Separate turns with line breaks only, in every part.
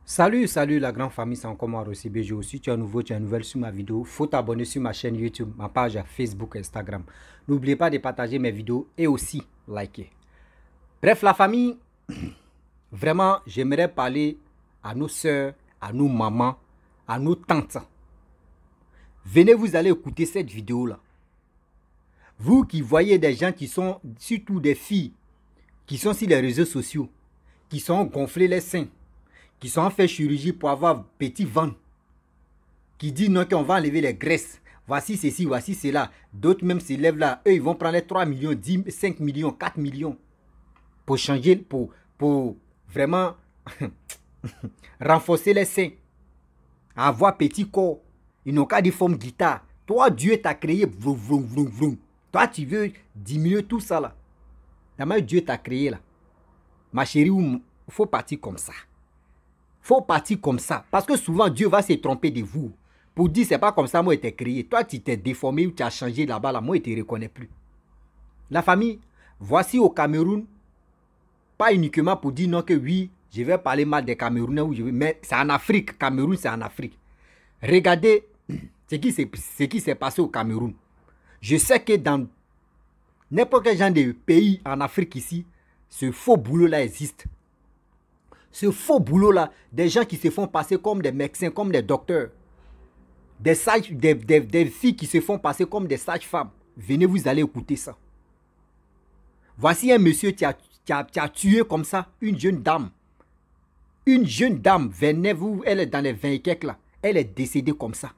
Salut, salut la grande famille, c'est encore moi Rossi BG aussi. Tu es nouveau, tu es nouvelle sur ma vidéo. Faut t'abonner sur ma chaîne YouTube, ma page Facebook, Instagram. N'oubliez pas de partager mes vidéos et aussi liker. Bref, la famille, vraiment, j'aimerais parler à nos soeurs, à nos mamans, à nos tantes. Venez, vous allez écouter cette vidéo-là. Vous qui voyez des gens qui sont, surtout des filles, qui sont sur les réseaux sociaux, qui sont gonflés les seins, qui sont en fait chirurgie pour avoir petit ventre, qui dit non qu'on va enlever les graisses, voici ceci, voici cela. D'autres même s'élèvent là, eux ils vont prendre les 3 millions, 10, 5 millions, 4 millions pour changer, pour vraiment renforcer les seins, avoir petit corps. Ils n'ont qu'à dire forme guitare. Toi, Dieu t'a créé, vroom, vroom, vroom, vroom. Toi, tu veux diminuer tout ça là. D'abord, Dieu t'a créé là. Ma chérie, il faut partir comme ça. Faut partir comme ça. Parce que souvent, Dieu va se tromper de vous. Pour dire, c'est pas comme ça, moi, je t'ai créé. Toi, tu t'es déformé ou tu as changé là-bas, là, moi, je ne te reconnais plus. La famille, voici au Cameroun, pas uniquement pour dire non que oui, je vais parler mal des Camerounais, mais c'est en Afrique. Cameroun, c'est en Afrique. Regardez ce qui s'est passé au Cameroun. Je sais que dans n'importe quel genre de pays en Afrique ici, ce faux boulot-là existe. Ce faux boulot-là, des gens qui se font passer comme des médecins, comme des docteurs, des filles qui se font passer comme des sages-femmes. Venez, vous allez écouter ça. Voici un monsieur qui a tué comme ça une jeune dame. Une jeune dame, venez-vous, elle est dans les 20 et quelques là. Elle est décédée comme ça.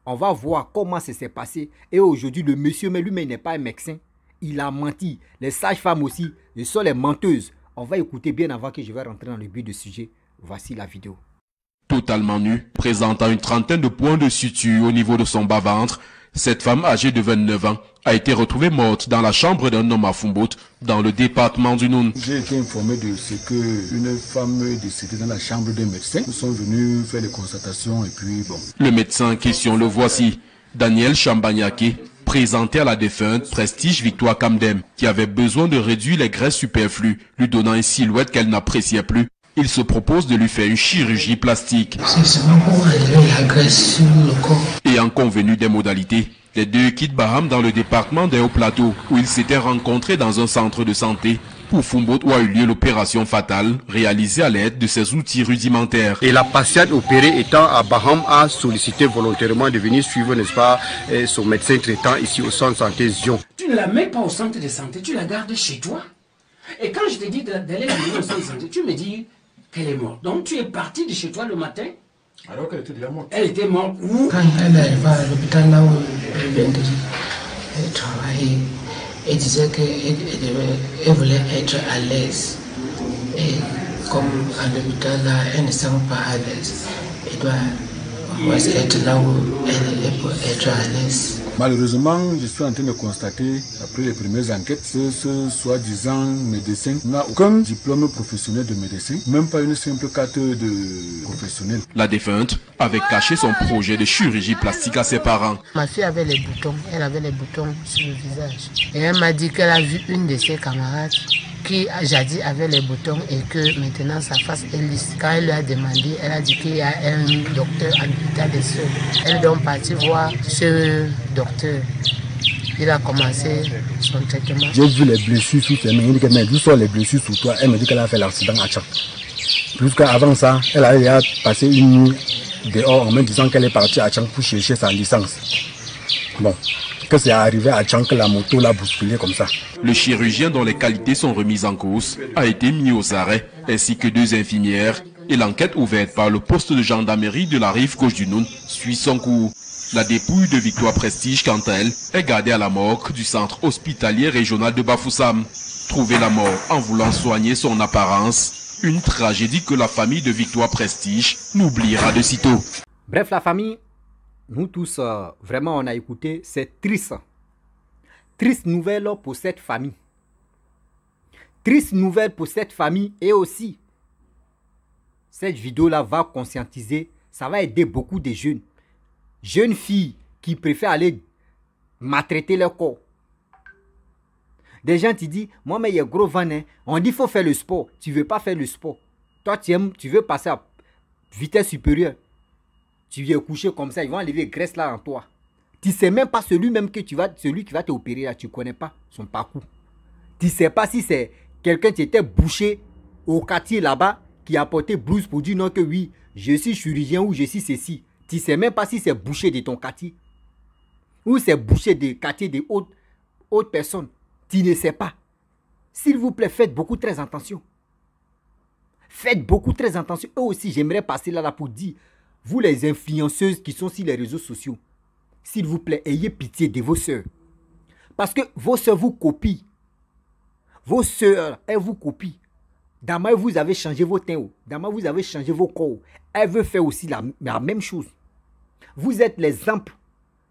On va voir comment ça s'est passé. Et aujourd'hui, le monsieur, mais lui-même, n'est pas un médecin. Il a menti. Les sages-femmes aussi, ils sont les menteuses. On va écouter bien avant que je vais rentrer dans le but du sujet. Voici la vidéo.
Totalement nue, présentant une trentaine de points de suture au niveau de son bas-ventre, cette femme âgée de 29 ans a été retrouvée morte dans la chambre d'un homme à Fumbout, dans le département du Noun.
J'ai été informé de ce qu'une femme est décédée dans la chambre d'un médecin. Nous sommes venus faire les constatations et puis bon.
Le médecin en question, le voici, Daniel Chambagnaké, présenté à la défunte Prestige Victoire Kamdem, qui avait besoin de réduire les graisses superflues, lui donnant une silhouette qu'elle n'appréciait plus. Il se propose de lui faire une chirurgie plastique.
C'est seulement pour enlever la graisse sur le corps.
Ayant convenu des modalités, les deux quittent Baham dans le département des Hauts-Plateaux, où ils s'étaient rencontrés dans un centre de santé pour Fumbout où a eu lieu l'opération fatale réalisée à l'aide de ces outils rudimentaires.
Et la patiente opérée étant à Baham a sollicité volontairement de venir suivre, n'est-ce pas, son médecin traitant ici au centre de santé Zion.
Tu ne la mets pas au centre de santé, tu la gardes chez toi. Et quand je te dis d'aller la mener au centre de santé, tu me dis qu'elle est morte. Donc tu es parti de chez toi le matin.
Alors qu'elle était déjà morte.
Elle était morte où? Quand elle arriva à l'hôpital là où elle travaillait, elle disait qu'elle voulait être à l'aise. Et comme à l'hôpital là, elle ne sent pas à l'aise. Elle doit au moins être là où elle est pour être à l'aise.
Malheureusement, je suis en train de constater, après les premières enquêtes, ce soi-disant médecin n'a aucun diplôme professionnel de médecin, même pas une simple carte de professionnel.
La défunte avait caché son projet de chirurgie plastique à ses parents.
Ma fille avait les boutons, elle avait les boutons sur le visage. Et elle m'a dit qu'elle a vu une de ses camarades qui jadis avait les boutons et que maintenant sa face est lisse. Quand elle lui a demandé, elle a dit qu'il y a un docteur à l'hôpital des Sœurs. Elle est donc partie voir ce docteur. Il a commencé son traitement.
J'ai vu les blessures sur ses mains. Il dit que mais d'où sont les blessures sur toi? Elle me dit qu'elle a fait l'accident à Tchak. Plus qu'avant ça, elle a passé une nuit dehors en me disant qu'elle est partie à Tchak pour chercher sa licence. Bon, que c'est arrivé à Tchak que la moto l'a bousculé comme ça.
Le chirurgien dont les qualités sont remises en cause a été mis aux arrêts, ainsi que deux infirmières, et l'enquête ouverte par le poste de gendarmerie de la rive gauche du Noun suit son cours. La dépouille de Victoire Prestige, quant à elle, est gardée à la morgue du centre hospitalier régional de Bafoussam. Trouver la mort en voulant soigner son apparence, une tragédie que la famille de Victoire Prestige n'oubliera de sitôt.
Bref, la famille, nous tous, vraiment, on a écouté, c'est triste. Triste nouvelle pour cette famille. Triste nouvelle pour cette famille et aussi, cette vidéo-là va conscientiser, ça va aider beaucoup de jeunes. Jeunes filles qui préfèrent aller maltraiter leur corps. Des gens te disent, moi, mais il y a gros van, hein. On dit qu'il faut faire le sport. Tu ne veux pas faire le sport. Toi, tu veux passer vitesse supérieure. Tu viens coucher comme ça, ils vont enlever graisse là en toi. Tu ne sais même pas celui qui va t'opérer là, tu ne connais pas son parcours. Tu ne sais pas si c'est quelqu'un qui était bouché au quartier là-bas, qui a porté blouse pour dire non que oui, je suis chirurgien ou je suis ceci. Tu ne sais même pas si c'est bouché de ton quartier. Ou c'est bouché des quartiers de autres personnes. Tu ne sais pas. S'il vous plaît, faites beaucoup très attention. Faites beaucoup très attention. Eux aussi, j'aimerais passer là pour dire, vous les influenceuses qui sont sur les réseaux sociaux, s'il vous plaît, ayez pitié de vos sœurs. Parce que vos sœurs vous copient. Vos sœurs, elles vous copient. Demain, vous avez changé vos teints. Demain, vous avez changé vos corps. Elles veulent faire aussi la même chose. Vous êtes l'exemple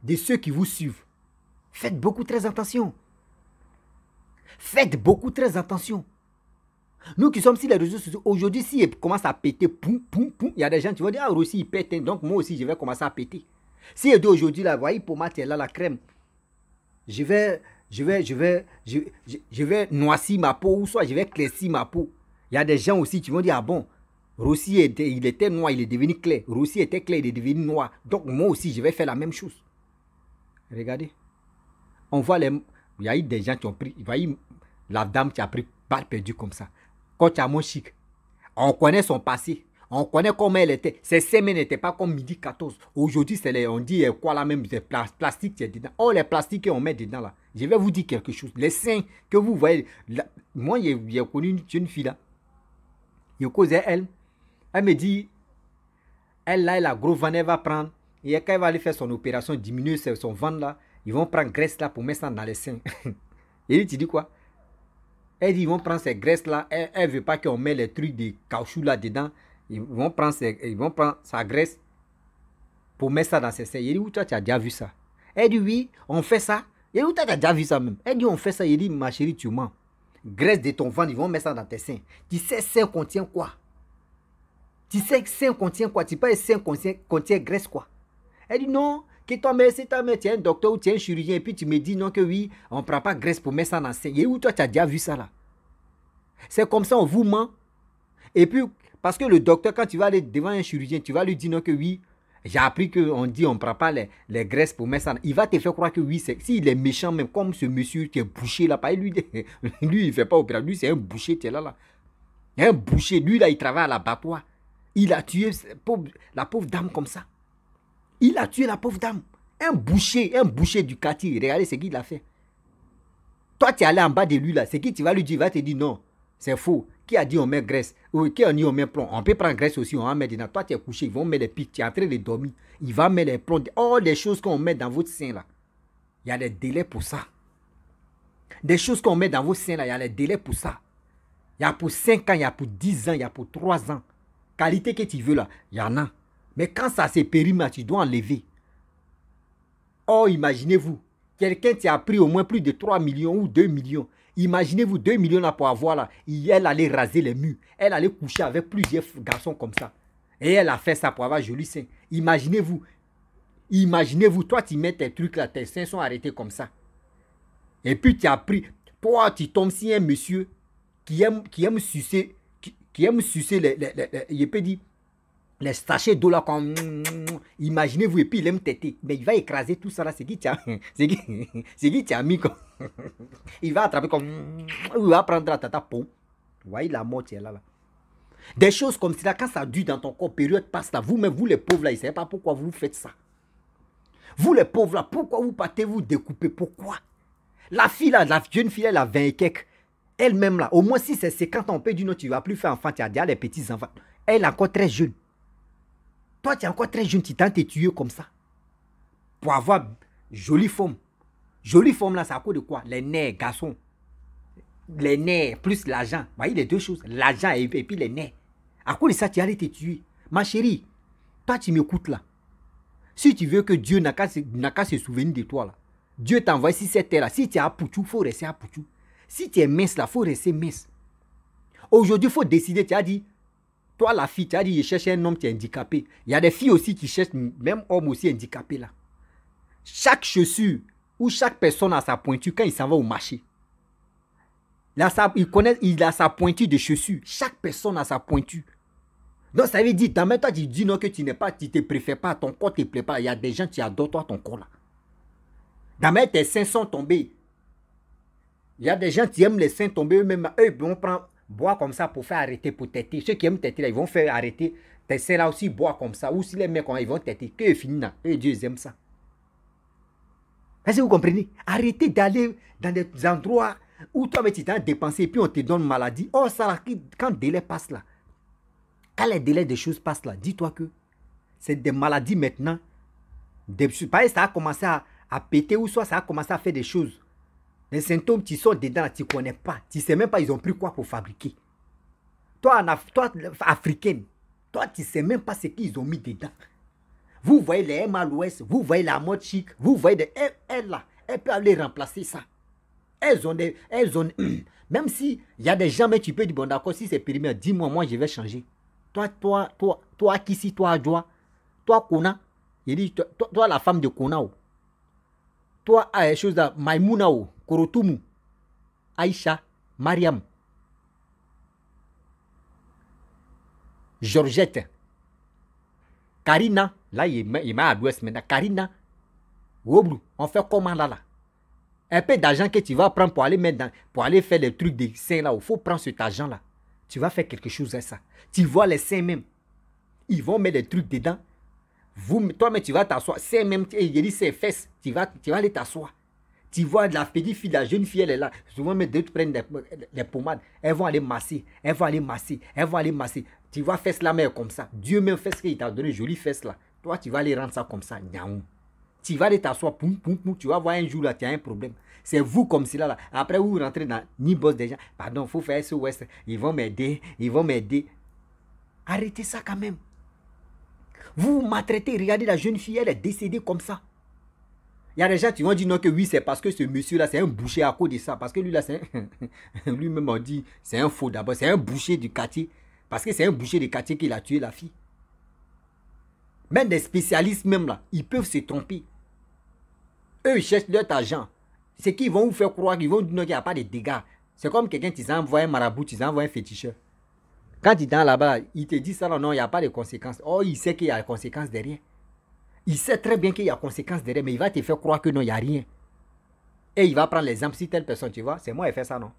de ceux qui vous suivent. Faites beaucoup très attention. Faites beaucoup très attention. Nous qui sommes sur les réseaux sociaux, aujourd'hui, s'ils commencent à péter, poum, poum, poum, il y a des gens qui vont dire, ah, aussi, ils pètent, donc moi aussi, je vais commencer à péter. Si il dit aujourd'hui, là, voyez, pour moi, tu es là, la crème. Je vais noircir ma peau, ou soit je vais éclaircir ma peau. Il y a des gens aussi qui vont dire, ah bon, Rossi, il était noir, il est devenu clair. Rossi était clair, il est devenu noir. Donc moi aussi, je vais faire la même chose. Regardez. On voit il y a eu des gens qui ont pris, voyez, la dame qui a pris balle perdue comme ça. Quand tu as mon chic, on connaît son passé. On connaît comment elle était. Ses semaines n'étaient pas comme midi 14. Aujourd'hui, on dit quoi là même, des plastiques qui est dedans. Oh, les plastiques qu'on met dedans là. Je vais vous dire quelque chose. Les seins que vous voyez. Là, moi, j'ai connu une jeune fille là. Je causais elle. Elle me dit, elle là, elle a gros ventre, elle va prendre. Et quand elle va aller faire son opération, diminuer son ventre là, ils vont prendre graisse là pour mettre ça dans les seins. Et tu dis quoi? Elle dit, ils vont prendre ces graisses là. Elle ne veut pas qu'on mette les trucs de caoutchouc là dedans. Ils vont prendre sa graisse pour mettre ça dans ses seins. Il dit, où toi tu as déjà vu ça? Elle dit, oui, on fait ça. Il dit, où toi tu as déjà vu ça même? Elle dit, on fait ça. Il dit, ma chérie, tu mens. Graisse de ton ventre, ils vont mettre ça dans tes seins. Tu sais, sein contient quoi? Tu sais que sein contient quoi? Tu sais pas, sein contient graisse quoi? Elle dit, non, que toi, mais si tu es un docteur ou tu es un chirurgien, et puis tu me dis non que oui, on ne prend pas graisse pour mettre ça dans le sein. Et où toi tu as déjà vu ça là? C'est comme ça, on vous ment. Et puis, parce que le docteur, quand tu vas aller devant un chirurgien, tu vas lui dire non que oui, j'ai appris qu'on dit on ne prend pas les graisses pour mettre ça. Il va te faire croire que oui, s'il est méchant même, comme ce monsieur qui est bouché là, pas lui, lui il ne fait pas opération, lui c'est un boucher, tu es là. Un boucher, lui là, il travaille à l'abattoir. Il a tué la pauvre dame comme ça. Il a tué la pauvre dame. Un boucher du quartier, regardez ce qu'il a fait. Toi, tu es allé en bas de lui là, c'est qui tu vas lui dire, il va te dire non, c'est faux. Qui a dit on met graisse? Ou qui a dit on met plomb? On peut prendre graisse aussi, on va mettre dedans. Toi, tu es couché, ils vont mettre les pics, tu es en train de dormir. Il va mettre les plombs. Oh, les choses qu'on met dans votre sein là. Il y a des délais pour ça. Des choses qu'on met dans vos seins là, il y a des délais pour ça. Il y a pour 5 ans, il y a pour 10 ans, il y a pour 3 ans. Qualité que tu veux là, il y en a. Mais quand ça se périme, tu dois enlever. Oh, imaginez-vous, quelqu'un qui a pris au moins plus de 3 millions ou 2 millions. Imaginez-vous 2 millions là pour avoir là. Elle allait raser les murs. Elle allait coucher avec plusieurs garçons comme ça. Et elle a fait ça pour avoir joli sein. Imaginez-vous. Imaginez-vous, toi tu mets tes trucs là, tes seins sont arrêtés comme ça. Et puis tu as pris, toi tu tombes si un monsieur qui aime sucer, qui aime sucer il peut dire, les sachets d'eau là comme imaginez-vous, et puis il aime têter, mais il va écraser tout ça là, c'est qui t'a mis comme il va attraper comme il va prendre la tata peau. Vous voyez la mort est là. Des choses comme ça, quand ça dure dans ton corps, période passe là, vous-même, vous les pauvres là, ils ne savez pas pourquoi vous faites ça. Vous les pauvres là, pourquoi vous partez vous découper? Pourquoi? La fille là, la jeune fille, elle a 20 et quelques. Elle-même là, au moins si c'est 50 ans, on peut dire non, tu ne vas plus faire enfant, tu as déjà les petits enfants. Elle est encore très jeune. Toi, tu es encore très jeune, tu t'en t'es tué comme ça. Pour avoir jolie forme. Jolie forme là, c'est à cause de quoi? Les nerfs, garçons. Les nerfs plus l'argent. Vous voyez les deux choses, l'argent et puis les nerfs. À cause de ça, tu allais te tuer. Ma chérie, toi, tu m'écoutes là. Si tu veux que Dieu n'a qu'à se souvenir de toi là, Dieu t'envoie ici cette terre là. Si tu es à Pouchou, il faut rester à Pouchou. Si tu es mince là, il faut rester mince. Aujourd'hui, il faut décider. Tu as dit, toi la fille, tu as dit, je cherche un homme qui est handicapé. Il y a des filles aussi qui cherchent, même homme aussi handicapé là. Chaque chaussure ou chaque personne a sa pointure quand il s'en va au marché. Il a sa pointure de chaussure. Chaque personne a sa pointure. Donc ça veut dire, dans même toi tu dis non que tu n'es pas, tu te préfères pas, ton corps te plaît pas. Il y a des gens qui adorent toi ton corps là. Dans même tes seins sont tombés. Il y a des gens qui aiment les seins tomber eux-mêmes. Eux, ils vont prendre, boire comme ça pour faire arrêter, pour têter. Ceux qui aiment têter là, ils vont faire arrêter. Tes seins là aussi, boire comme ça. Ou si les mecs, ils vont têter. Que c'est fini là. Eux, Dieu, ils aiment ça. Est-ce que vous comprenez? Arrêtez d'aller dans des endroits où toi, tu t'as dépensé et puis on te donne maladie. Oh, ça là, quand le délai passe là, quand les délais des choses passent là, dis-toi que c'est des maladies maintenant. Pareil, ça a commencé à péter ou soit ça a commencé à faire des choses. Les symptômes, tu sont dedans, tu ne connais pas. Tu ne sais même pas, ils ont pris quoi pour fabriquer. Toi, africaine, toi, tu ne sais même pas ce qu'ils ont mis dedans. Vous voyez les M à l'ouest, vous voyez la mode chic, vous voyez elles là, elles peuvent aller remplacer ça. Elles ont même si il y a des gens, mais tu peux dire, bon d'accord, si c'est périmé, dis-moi, moi je vais changer. Toi, Kissi, toi, Adjoa, toi, Kona, il dit, toi, la femme de Kona, toi, chose là, Maïmouna, Korotumu, Aïcha, Mariam, Georgette, Karina, là, il m'a à l'ouest maintenant, Karina, Woblu, on fait comment là? Un peu d'argent que tu vas prendre pour aller mettre dans, pour aller faire les trucs des seins là, il faut prendre cet argent là. Tu vas faire quelque chose avec ça. Tu vois les seins même. Ils vont mettre des trucs dedans. Toi-même, tu vas t'asseoir. Seins même, il dit c'est fesses. Tu vas aller t'asseoir. Tu vois la petite fille, la jeune fille, elle est là. Souvent, mais d'autres prennent des pommades. Elles vont aller masser. Elles vont aller masser. Elles vont aller masser. Tu vois fesses la mère comme ça. Dieu même fait ce qu'il t'a donné, jolie fesses là. Toi, tu vas aller rendre ça comme ça. Niaou. Tu vas aller t'asseoir, poum, poum, poum, tu vas voir un jour là, tu as un problème. C'est vous comme cela là. Après, vous rentrez dans ni boss des gens. Pardon, il faut faire ce ouest. Ils vont m'aider, ils vont m'aider. Arrêtez ça quand même. Vous maltraitez, regardez la jeune fille, elle est décédée comme ça. Il y a des gens qui vont dire non que oui, c'est parce que ce monsieur là, c'est un boucher à cause de ça. Parce que lui là, c'est lui-même on dit, c'est un faux d'abord. C'est un boucher du quartier. Parce que c'est un boucher du quartier qui a tué la fille. Même des spécialistes même là, ils peuvent se tromper. Eux, ils cherchent leur argent. C'est qu'ils vont vous faire croire qu'ils vont dire qu'il n'y a pas de dégâts. C'est comme quelqu'un qui s'envoie un marabout, qui s'envoie un féticheur. Quand il est là-bas, il te dit ça, non, il n'y a pas de conséquences. Oh, il sait qu'il y a des conséquences derrière. Il sait très bien qu'il y a des conséquences derrière, mais il va te faire croire que non, il n'y a rien. Et il va prendre l'exemple, si telle personne, tu vois, c'est moi qui ai fait ça, non.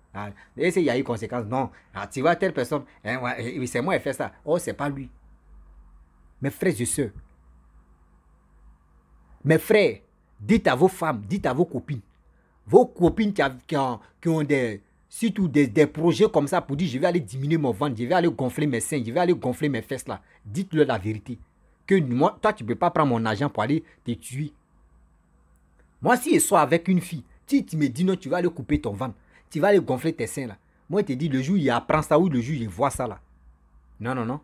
Et s'il y a eu conséquences, non. Tu vois, telle personne, c'est moi qui ai fait ça. Oh, c'est pas lui. Mes frères et sœurs, mes frères, dites à vos femmes, dites à vos copines qui ont surtout des projets comme ça pour dire je vais aller diminuer mon ventre, je vais aller gonfler mes seins, je vais aller gonfler mes fesses là. Dites-leur la vérité. Que moi, toi, tu ne peux pas prendre mon argent pour aller te tuer. Moi, si je sois avec une fille, si tu me dis non, tu vas aller couper ton ventre, tu vas aller gonfler tes seins là. Moi, je te dis le jour il apprend ça ou le jour il voit ça là. Non, non, non.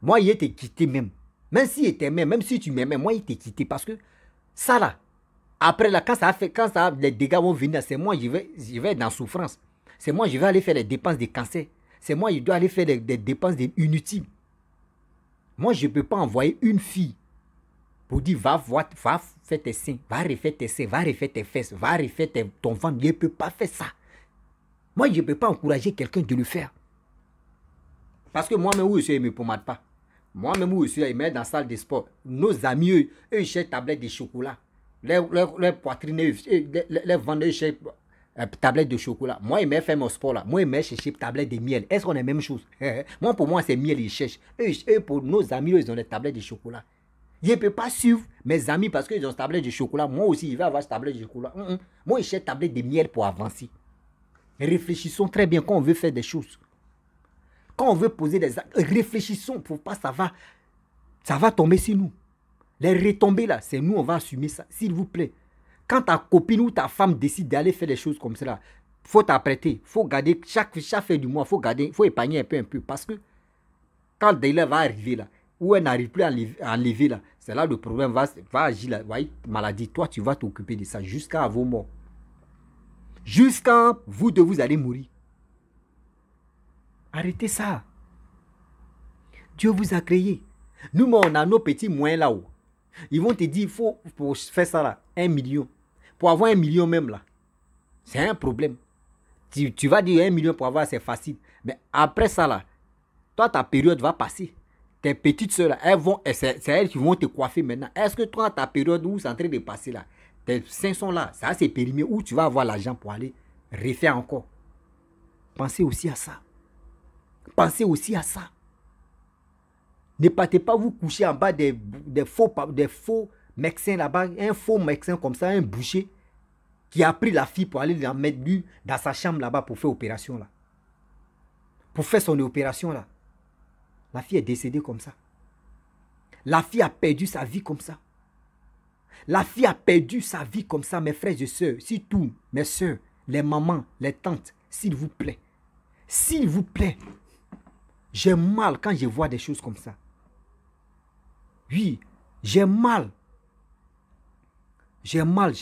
Moi, il t'ai quitté même. Même si t'aimais, même si tu m'aimais, moi, il t'ai quitté parce que ça là, après là, quand les dégâts vont venir, c'est moi, je vais être dans souffrance. C'est moi, je vais aller faire les dépenses de cancer. C'est moi, je dois aller faire des dépenses inutiles. Moi, je ne peux pas envoyer une fille pour dire va faire tes seins, va refaire tes seins, va refaire tes fesses, va refaire ton ventre. Je ne peux pas faire ça. Moi, je ne peux pas encourager quelqu'un de le faire. Parce que moi-même, où je suis, je ne me pommade pas. Moi-même, où je suis, je me mets dans la salle de sport. Nos amis, eux, ils cherchent tablette de chocolat. Les poitrines, les vendeurs, ils cherchent tablette de chocolat. Moi, ils me font mon sport là. Moi, ils me cherchent tablette de miel. Est-ce qu'on a la même chose? Moi, pour moi, c'est miel, ils cherchent. Eux, pour nos amis, eux, ils ont des tablettes de chocolat. Je ne peux pas suivre mes amis parce qu'ils ont des tablettes de chocolat. Moi aussi, il va avoir cette tablette de chocolat. Moi, ils cherchent tablette de miel pour avancer. Réfléchissons très bien quand on veut faire des choses. Quand on veut poser des actes, réfléchissons pour pas ça va tomber sur nous. Les retombées là, c'est nous, on va assumer ça, s'il vous plaît. Quand ta copine ou ta femme décide d'aller faire des choses comme cela, il faut t'apprêter, il faut garder chaque fin du mois, il faut épargner un peu, parce que quand le délai va arriver là, où elle n'arrive plus à enlever là, c'est là le problème va agir là, voyez, maladie, toi tu vas t'occuper de ça jusqu'à vos morts. Jusqu'à vous allez mourir. Arrêtez ça. Dieu vous a créé. Nous, on a nos petits moyens là-haut. Ils vont te dire, il faut pour faire ça là, 1 million. Pour avoir 1 million même là, c'est un problème. Tu vas dire 1 million pour avoir, c'est facile. Mais après ça là, toi, ta période va passer. tes petites soeurs, là, elles vont, c'est elles qui vont te coiffer maintenant. Est-ce que toi, ta période où c'est en train de passer là, tes seins sont là, ça c'est périmé, où tu vas avoir l'argent pour aller refaire encore. Pensez aussi à ça. Pensez aussi à ça. Ne partez pas vous coucher en bas des faux médecins là-bas, un faux médecin comme ça, un boucher, qui a pris la fille pour aller la mettre lui dans sa chambre là-bas pour faire opération là. Pour faire son opération là. La fille est décédée comme ça. La fille a perdu sa vie comme ça. La fille a perdu sa vie comme ça, mes frères et sœurs. Surtout, mes sœurs, les mamans, les tantes, s'il vous plaît. S'il vous plaît. J'ai mal quand je vois des choses comme ça. Oui, j'ai mal. J'ai mal.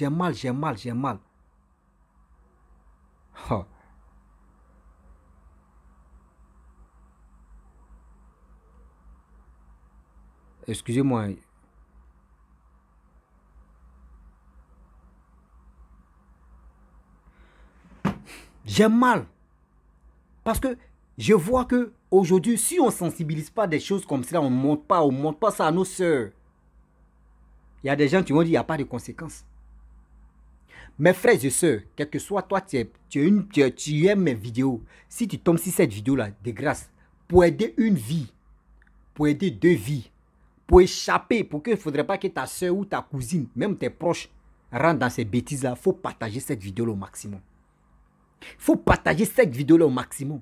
Oh. Excusez-moi. J'ai mal. Parce que je vois que aujourd'hui, si on ne sensibilise pas des choses comme ça, on ne montre pas ça à nos sœurs. Il y a des gens qui vont dire qu'il n'y a pas de conséquences. Mes frères et sœurs, quel que soit toi, tu aimes mes vidéos. Si tu tombes sur cette vidéo-là, de grâce, pour aider une vie, pour aider 2 vies, pour échapper, pour qu'il ne faudrait pas que ta soeur ou ta cousine, même tes proches, rentrent dans ces bêtises-là, il faut partager cette vidéo-là au maximum. Il faut partager cette vidéo-là au maximum.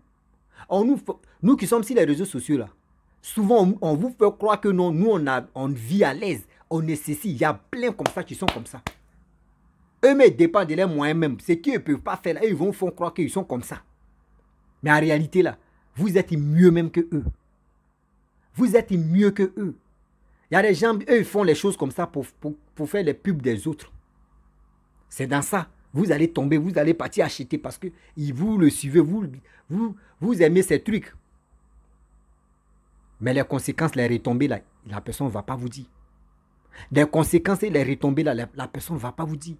Nous qui sommes sur les réseaux sociaux, là, souvent, on vous fait croire que non, nous, on vit à l'aise, on nécessite. Il y a plein comme ça qui sont comme ça. Eux-mêmes dépendent de leurs moyens même. Ce qu'ils ne peuvent pas faire, là, ils vont faire croire qu'ils sont comme ça. Mais en réalité, là, vous êtes mieux même que eux. Vous êtes mieux que eux. Il y a des gens, eux, ils font les choses comme ça pour faire les pubs des autres. C'est dans ça. Vous allez tomber, vous allez partir acheter parce que vous le suivez, vous aimez ces trucs. Mais les conséquences, les retombées, là, la personne ne va pas vous dire. Les conséquences et les retombées, là, la personne ne va pas vous dire.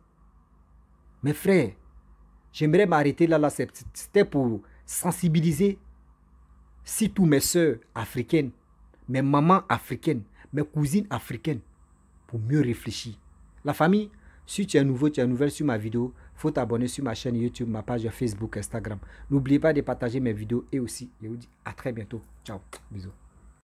Mes frères, j'aimerais m'arrêter là, c'était pour sensibiliser surtout mes soeurs africaines, mes mamans africaines, mes cousines africaines, pour mieux réfléchir. La famille, si tu es nouveau, tu es nouvelle sur ma vidéo, il faut t'abonner sur ma chaîne YouTube, ma page Facebook, Instagram. N'oubliez pas de partager mes vidéos et aussi, je vous dis à très bientôt. Ciao, bisous.